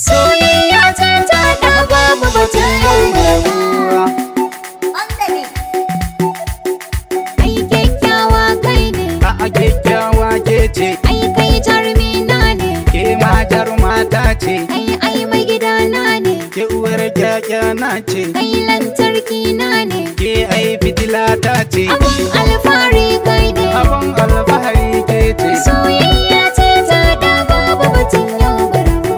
Soyayya ta da babu batun rabuwa. Ai kyakkyawa kai ne, a kyakkyawa ke ce, ai kai jarumina ne, ke ma jarumata ce, ai mai gidana ne, ke uwar na ce, kai lantarki na ne, ke ai fitila ta ce, abun alfahari kai ne, abun alfahari ke ce. soyayya ce ta da babu batun yau barbu.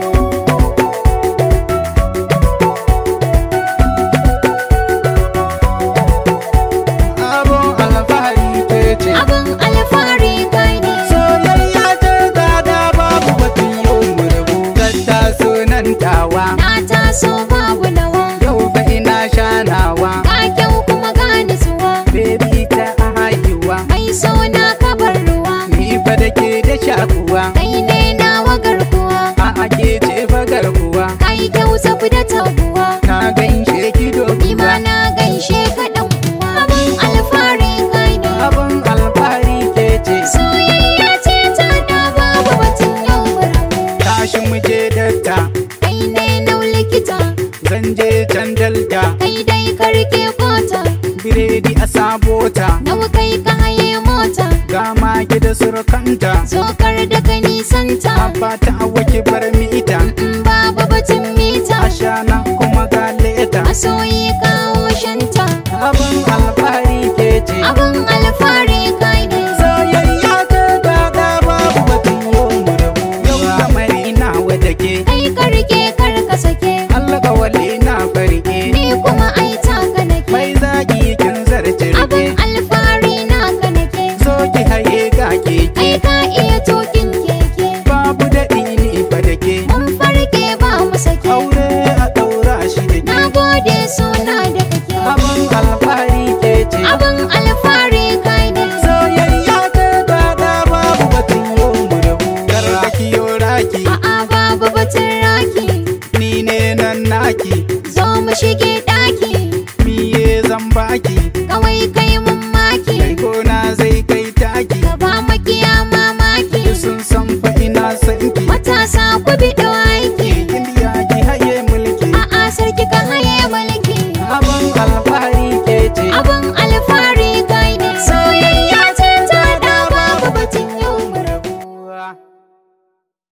Abun alfahari ke ce, Abun alfahari kai ne, soyayya ce ta da babu batun yau murbu. Gata sunan tawa, na taso babu nawa, yau fa ina shanawa, ka kyau kuma ga nutsuwa, baby ta haihuwa, mai so na kabar ruwa, ni fa da ke da shakuwa, kai ne nawa garkuwa, a ke ce fa garkuwa, kai kyau tafi da taguwa, na gaishe ki ni doguwa. ma na gaishe ka dan uwa. Abun alfahari kai ne, Abun alfahari ke ce, soyayya ce ta da babu batun yau barbu. tashi mu je datta, Kai ne nau likita, zan je can dalta, kai dai ka rike kota, biredi a sabota, nawa kai ka haye mota, ga mage da surukanta, zokar da ka nisanta, abba ta wake bar mita, in babu batun mita, ashana kuma ga leta. masoyi kawo shanta. Abun alfahari ke ce, Abun alfahari kai ne, soyayya ta da babu batun yau mu rabu. Yau kamar ina wadda ke, kai ka rike kar ka sake, alƙawali na farke, ni kuma ai taka nake, mai zaki kin zarce abun rike, alfahari naka nake, so ki haye ga keke, ai ka iya tokin keke, babu daɗi ni fa da ke, mun farke ba mu sake, aure a ɗaura shi da na ke. gode suna da kake. Abun alfahari ke ce, Abun alfahari kai ne, soyayya ta da babu batun yau mu rabu. Raki yo raki, a'a babu batun raki, ni ne nan naki, zo mu shige daki, miye zan baki, kawai kai mun maki, kai gona zai kai taki, gaba makiya mamaki, sun san fa ina san ki. matasa ku bi aiki.